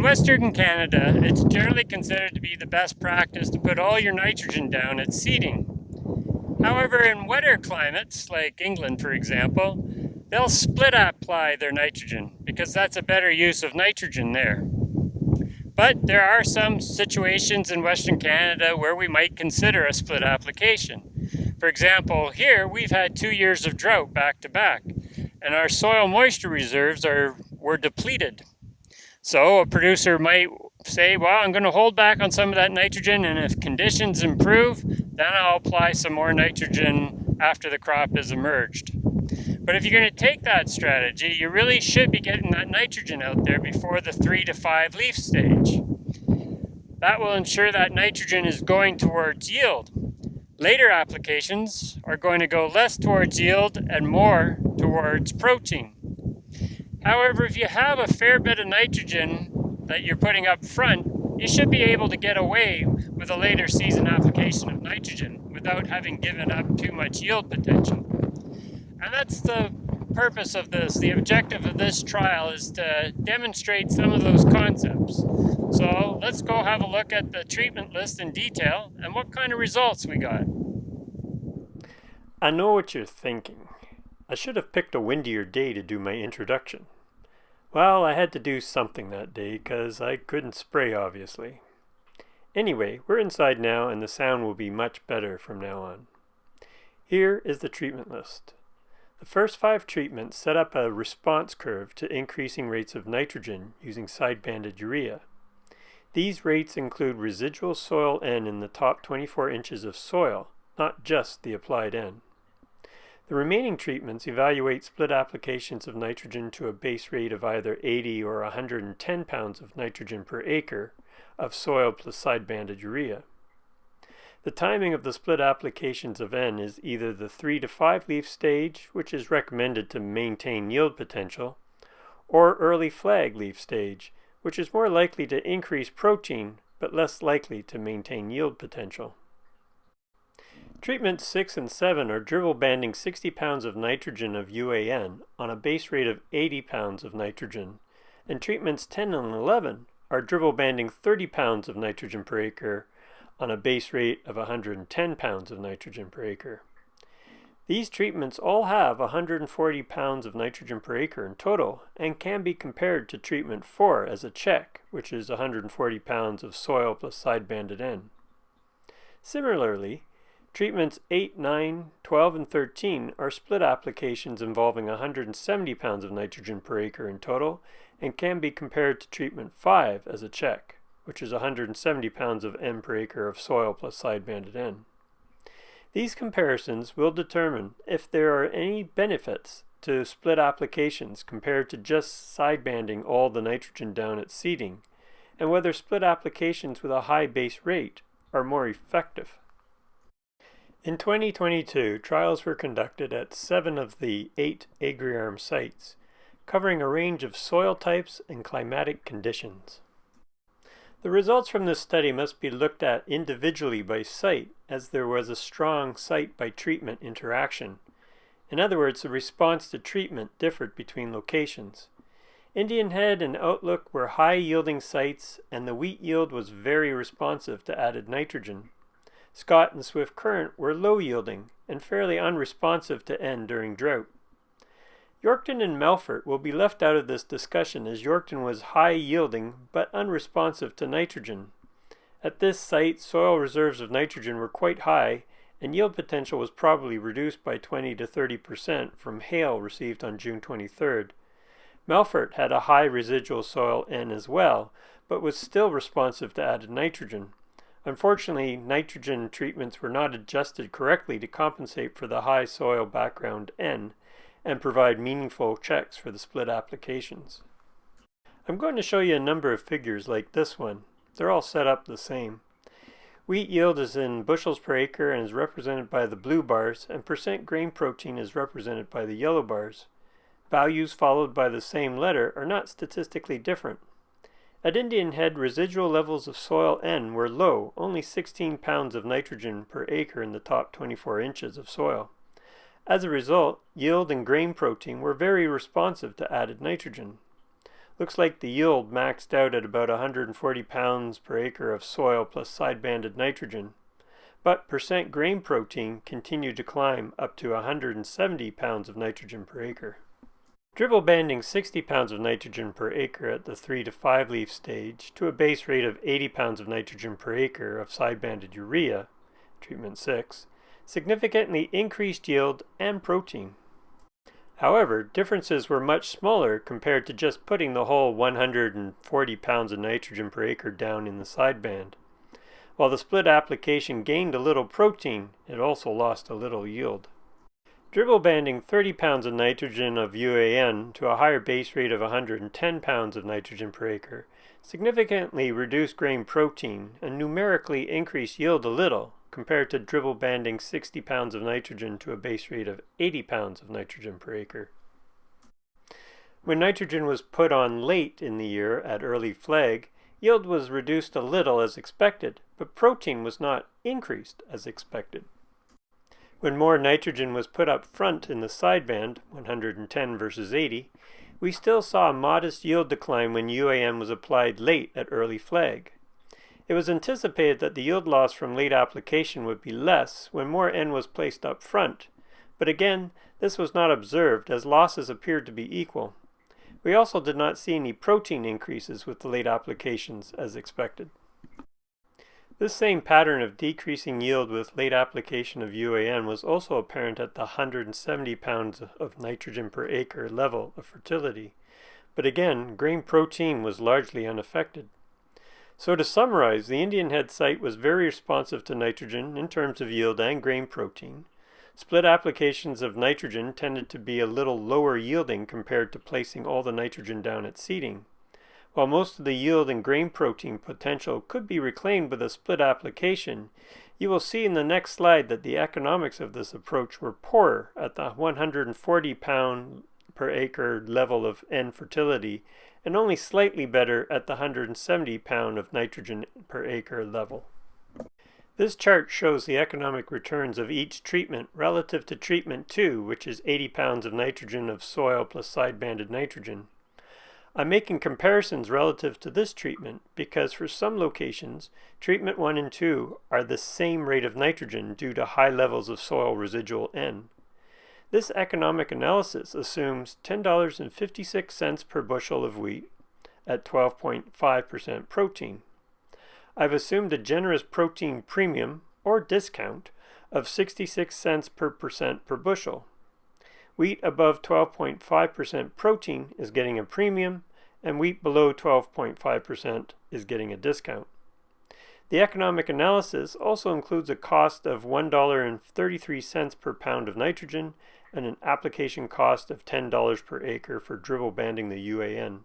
Western Canada, it's generally considered to be the best practice to put all your nitrogen down at seeding. However, in wetter climates, like England for example, they'll split apply their nitrogen because that's a better use of nitrogen there. But there are some situations in Western Canada where we might consider a split application. For example, here we've had 2 years of drought back to back, and our soil moisture reserves were depleted. So a producer might say, well, I'm going to hold back on some of that nitrogen, and if conditions improve, then I'll apply some more nitrogen after the crop has emerged. But if you're going to take that strategy, you really should be getting that nitrogen out there before the 3 to 5 leaf stage. That will ensure that nitrogen is going towards yield. Later applications are going to go less towards yield and more towards protein. However, if you have a fair bit of nitrogen that you're putting up front, you should be able to get away with a later season application of nitrogen without having given up too much yield potential. And that's the purpose of this. The objective of this trial is to demonstrate some of those concepts. So let's go have a look at the treatment list in detail and what kind of results we got. I know what you're thinking. I should have picked a windier day to do my introduction. Well, I had to do something that day because I couldn't spray, obviously. Anyway, we're inside now and the sound will be much better from now on. Here is the treatment list. The first 5 treatments set up a response curve to increasing rates of nitrogen using side-banded urea. These rates include residual soil N in the top 24 inches of soil, not just the applied N. The remaining treatments evaluate split applications of nitrogen to a base rate of either 80 or 110 pounds of nitrogen per acre of soil plus side-banded urea. The timing of the split applications of N is either the 3 to 5 leaf stage, which is recommended to maintain yield potential, or early flag leaf stage, which is more likely to increase protein but less likely to maintain yield potential. Treatments 6 and 7 are dribble banding 60 pounds of nitrogen of UAN on a base rate of 80 pounds of nitrogen, and treatments 10 and 11 are dribble banding 30 pounds of nitrogen per acre on a base rate of 110 pounds of nitrogen per acre. These treatments all have 140 pounds of nitrogen per acre in total and can be compared to treatment 4 as a check, which is 140 pounds of soil plus side-banded N. Similarly, treatments 8, 9, 12, and 13 are split applications involving 170 pounds of nitrogen per acre in total and can be compared to treatment 5 as a check, which is 170 pounds of N per acre of soil plus side-banded N. These comparisons will determine if there are any benefits to split applications compared to just side-banding all the nitrogen down at seeding, and whether split applications with a high base rate are more effective. In 2022, trials were conducted at 7 of the 8 AgriArm sites, covering a range of soil types and climatic conditions. The results from this study must be looked at individually by site, as there was a strong site-by-treatment interaction. In other words, the response to treatment differed between locations. Indian Head and Outlook were high-yielding sites, and the wheat yield was very responsive to added nitrogen. Scott and Swift Current were low-yielding and fairly unresponsive to N during drought. Yorkton and Melfort will be left out of this discussion as Yorkton was high-yielding but unresponsive to nitrogen. At this site, soil reserves of nitrogen were quite high, and yield potential was probably reduced by 20 to 30% from hail received on June 23rd. Melfort had a high residual soil N as well, but was still responsive to added nitrogen. Unfortunately, nitrogen treatments were not adjusted correctly to compensate for the high soil background N and provide meaningful checks for the split applications. I'm going to show you a number of figures like this one. They're all set up the same. Wheat yield is in bushels per acre and is represented by the blue bars, and percent grain protein is represented by the yellow bars. Values followed by the same letter are not statistically different. At Indian Head, residual levels of soil N were low, only 16 pounds of nitrogen per acre in the top 24 inches of soil. As a result, yield and grain protein were very responsive to added nitrogen. Looks like the yield maxed out at about 140 pounds per acre of soil plus side-banded nitrogen, but percent grain protein continued to climb up to 170 pounds of nitrogen per acre. Dribble banding 60 pounds of nitrogen per acre at the 3 to 5 leaf stage to a base rate of 80 pounds of nitrogen per acre of side-banded urea, treatment 6, significantly increased yield and protein. However, differences were much smaller compared to just putting the whole 140 pounds of nitrogen per acre down in the sideband. While the split application gained a little protein, it also lost a little yield. Dribble banding 30 pounds of nitrogen of UAN to a higher base rate of 110 pounds of nitrogen per acre significantly reduced grain protein and numerically increased yield a little compared to dribble banding 60 pounds of nitrogen to a base rate of 80 pounds of nitrogen per acre. When nitrogen was put on late in the year at early flag, yield was reduced a little as expected, but protein was not increased as expected. When more nitrogen was put up front in the sideband, 110 versus 80, we still saw a modest yield decline when UAN was applied late at early flag. It was anticipated that the yield loss from late application would be less when more N was placed up front, but again, this was not observed as losses appeared to be equal. We also did not see any protein increases with the late applications as expected. This same pattern of decreasing yield with late application of UAN was also apparent at the 170 pounds of nitrogen per acre level of fertility, but again, grain protein was largely unaffected. So to summarize, the Indian Head site was very responsive to nitrogen in terms of yield and grain protein. Split applications of nitrogen tended to be a little lower yielding compared to placing all the nitrogen down at seeding. While most of the yield and grain protein potential could be reclaimed with a split application, you will see in the next slide that the economics of this approach were poorer at the 140 pound per acre level of N fertility and only slightly better at the 170 pound of nitrogen per acre level. This chart shows the economic returns of each treatment relative to treatment 2, which is 80 pounds of nitrogen of soil plus side-banded nitrogen. I'm making comparisons relative to this treatment because for some locations, treatment 1 and 2 are the same rate of nitrogen due to high levels of soil residual N. This economic analysis assumes $10.56 per bushel of wheat at 12.5% protein. I've assumed a generous protein premium, or discount, of 66 cents per percent per bushel. Wheat above 12.5% protein is getting a premium, and wheat below 12.5% is getting a discount. The economic analysis also includes a cost of $1.33 per pound of nitrogen and an application cost of $10 per acre for dribble banding the UAN.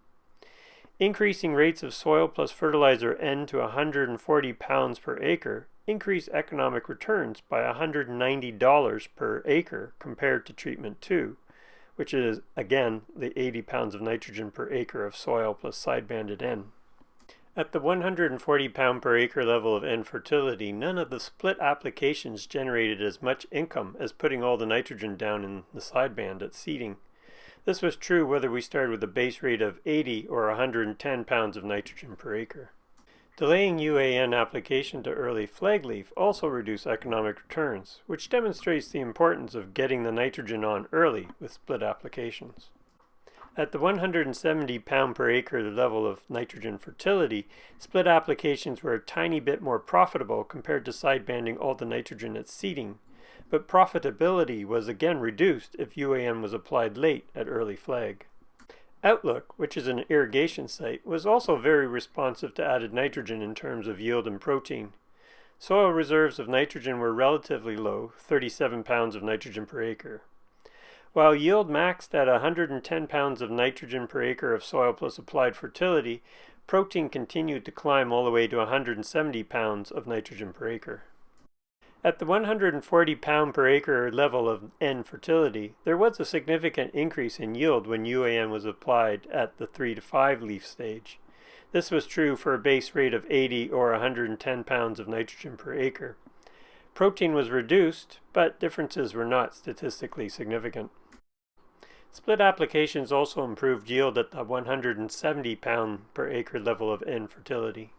Increasing rates of soil plus fertilizer N to 140 pounds per acre increase economic returns by $190 per acre compared to treatment 2, which is, again, the 80 pounds of nitrogen per acre of soil plus side-banded N. At the 140 pound per acre level of N fertility, none of the split applications generated as much income as putting all the nitrogen down in the sideband at seeding. This was true whether we started with a base rate of 80 or 110 pounds of nitrogen per acre. Delaying UAN application to early flag leaf also reduced economic returns, which demonstrates the importance of getting the nitrogen on early with split applications. At the 170 pound per acre level of nitrogen fertility, split applications were a tiny bit more profitable compared to sidebanding all the nitrogen at seeding, but profitability was again reduced if UAN was applied late at early flag. Outlook, which is an irrigation site, was also very responsive to added nitrogen in terms of yield and protein. Soil reserves of nitrogen were relatively low, 37 pounds of nitrogen per acre. While yield maxed at 110 pounds of nitrogen per acre of soil plus applied fertility, protein continued to climb all the way to 170 pounds of nitrogen per acre. At the 140 pound per acre level of N fertility, there was a significant increase in yield when UAN was applied at the 3 to 5 leaf stage. This was true for a base rate of 80 or 110 pounds of nitrogen per acre. Protein was reduced, but differences were not statistically significant. Split applications also improved yield at the 170 pound per acre level of N fertility.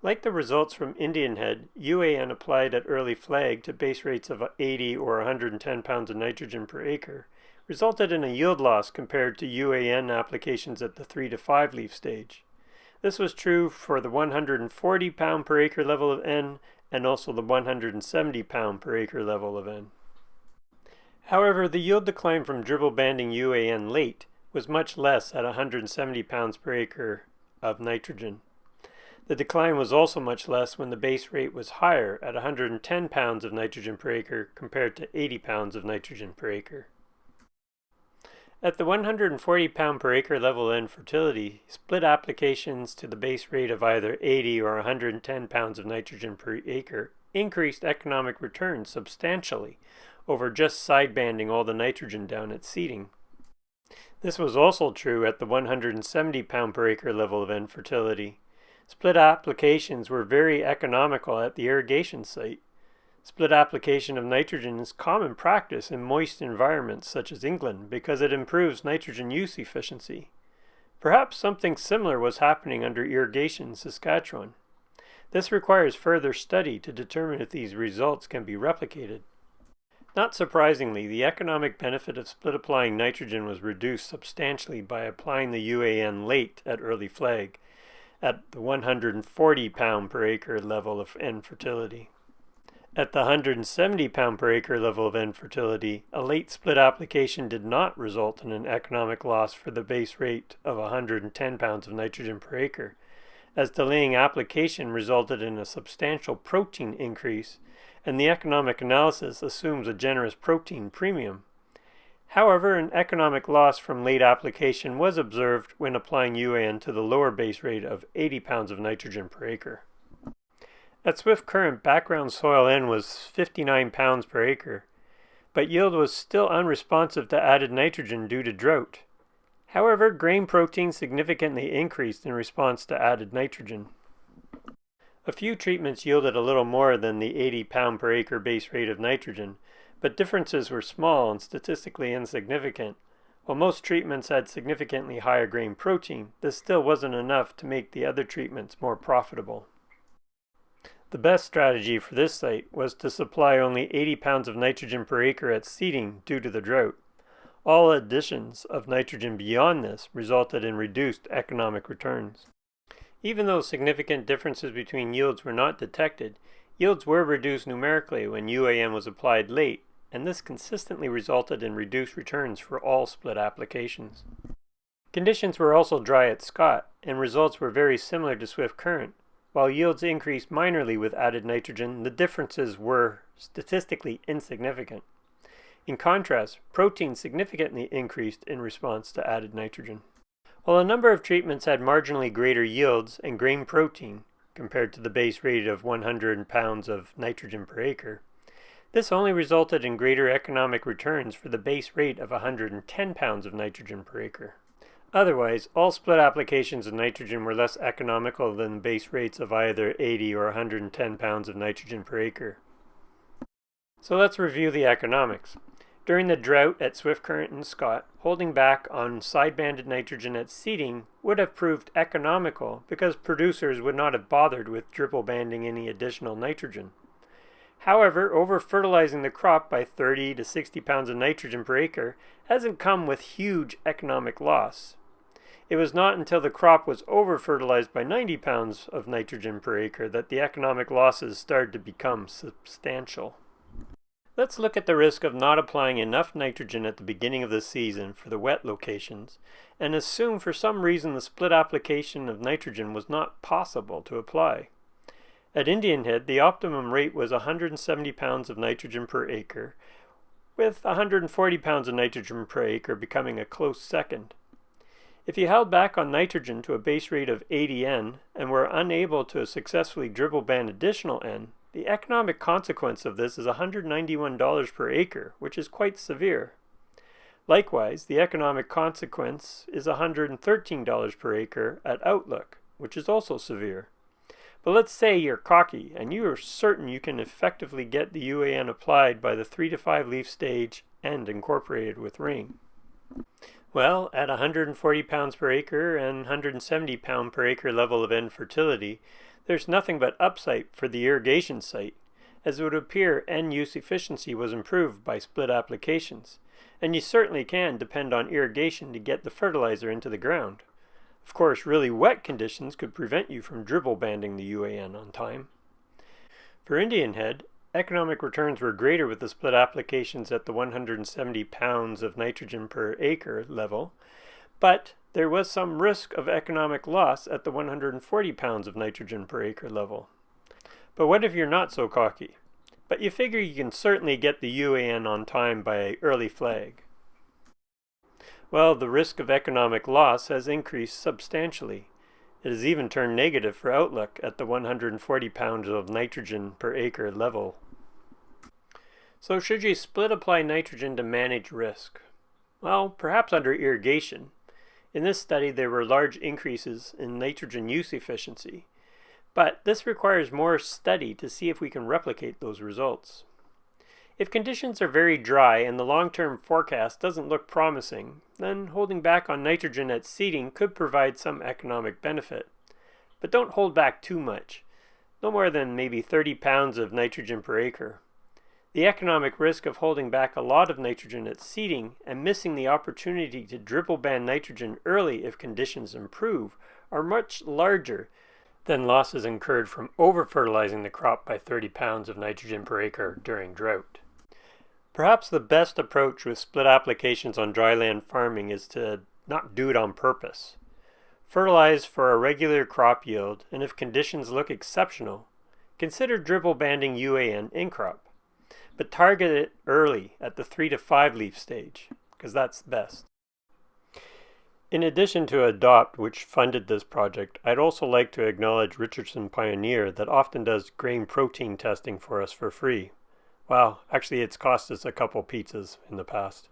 Like the results from Indian Head, UAN applied at early flag to base rates of 80 or 110 pounds of nitrogen per acre resulted in a yield loss compared to UAN applications at the 3 to 5 leaf stage. This was true for the 140 pound per acre level of N and also the 170 pound per acre level of N. However, the yield decline from dribble banding UAN late was much less at 170 pounds per acre of nitrogen. The decline was also much less when the base rate was higher at 110 pounds of nitrogen per acre compared to 80 pounds of nitrogen per acre. At the 140 pound per acre level in fertility, split applications to the base rate of either 80 or 110 pounds of nitrogen per acre increased economic returns substantially over just sidebanding all the nitrogen down at seeding. This was also true at the 170 pound per acre level of N fertility. Split applications were very economical at the irrigation site. Split application of nitrogen is common practice in moist environments such as England because it improves nitrogen use efficiency. Perhaps something similar was happening under irrigation in Saskatchewan. This requires further study to determine if these results can be replicated. Not surprisingly, the economic benefit of split applying nitrogen was reduced substantially by applying the UAN late at early flag, at the 140 pound per acre level of N fertility. At the 170 pound per acre level of N fertility, a late split application did not result in an economic loss for the base rate of 110 pounds of nitrogen per acre, as delaying application resulted in a substantial protein increase, and the economic analysis assumes a generous protein premium. However, an economic loss from late application was observed when applying UAN to the lower base rate of 80 pounds of nitrogen per acre. At Swift Current, background soil N was 59 pounds per acre, but yield was still unresponsive to added nitrogen due to drought. However, grain protein significantly increased in response to added nitrogen. A few treatments yielded a little more than the 80 pound per acre base rate of nitrogen, but differences were small and statistically insignificant. While most treatments had significantly higher grain protein, this still wasn't enough to make the other treatments more profitable. The best strategy for this site was to supply only 80 pounds of nitrogen per acre at seeding due to the drought. All additions of nitrogen beyond this resulted in reduced economic returns. Even though significant differences between yields were not detected, yields were reduced numerically when UAN was applied late, and this consistently resulted in reduced returns for all split applications. Conditions were also dry at Scott, and results were very similar to Swift Current. While yields increased minorly with added nitrogen, the differences were statistically insignificant. In contrast, protein significantly increased in response to added nitrogen. While a number of treatments had marginally greater yields and grain protein compared to the base rate of 100 pounds of nitrogen per acre, this only resulted in greater economic returns for the base rate of 110 pounds of nitrogen per acre. Otherwise, all split applications of nitrogen were less economical than the base rates of either 80 or 110 pounds of nitrogen per acre. So let's review the economics. During the drought at Swift Current and Scott, holding back on side-banded nitrogen at seeding would have proved economical because producers would not have bothered with dribble banding any additional nitrogen. However, over-fertilizing the crop by 30 to 60 pounds of nitrogen per acre hasn't come with huge economic loss. It was not until the crop was over-fertilized by 90 pounds of nitrogen per acre that the economic losses started to become substantial. Let's look at the risk of not applying enough nitrogen at the beginning of the season for the wet locations, and assume for some reason the split application of nitrogen was not possible to apply. At Indian Head, the optimum rate was 170 pounds of nitrogen per acre, with 140 pounds of nitrogen per acre becoming a close second. If you held back on nitrogen to a base rate of 80 N and were unable to successfully dribble band additional N, the economic consequence of this is $191 per acre, which is quite severe. Likewise, the economic consequence is $113 per acre at outlook, which is also severe. But let's say you're cocky and you are certain you can effectively get the UAN applied by the 3 to 5 leaf stage and incorporated with rain. Well, at 140 pounds per acre and 170 pound per acre level of N fertility, there's nothing but upside for the irrigation site, as it would appear N use efficiency was improved by split applications, and you certainly can depend on irrigation to get the fertilizer into the ground. Of course, really wet conditions could prevent you from dribble banding the UAN on time. For Indian Head, economic returns were greater with the split applications at the 170 pounds of nitrogen per acre level, but there was some risk of economic loss at the 140 pounds of nitrogen per acre level. But what if you're not so cocky? But you figure you can certainly get the UAN on time by early flag. Well, the risk of economic loss has increased substantially. It has even turned negative for outlook at the 140 pounds of nitrogen per acre level. So should you split apply nitrogen to manage risk? Well, perhaps under irrigation. In this study, there were large increases in nitrogen use efficiency, but this requires more study to see if we can replicate those results. If conditions are very dry and the long-term forecast doesn't look promising, then holding back on nitrogen at seeding could provide some economic benefit. But don't hold back too much, no more than maybe 30 pounds of nitrogen per acre. The economic risk of holding back a lot of nitrogen at seeding and missing the opportunity to dribble band nitrogen early if conditions improve are much larger than losses incurred from over-fertilizing the crop by 30 pounds of nitrogen per acre during drought. Perhaps the best approach with split applications on dryland farming is to not do it on purpose. Fertilize for a regular crop yield, and if conditions look exceptional, consider dribble banding UAN in crop. But target it early at the 3 to 5 leaf stage, because that's best. In addition to Drought, which funded this project, I'd also like to acknowledge Richardson Pioneer that often does grain protein testing for us for free. Well, actually it's cost us a couple pizzas in the past.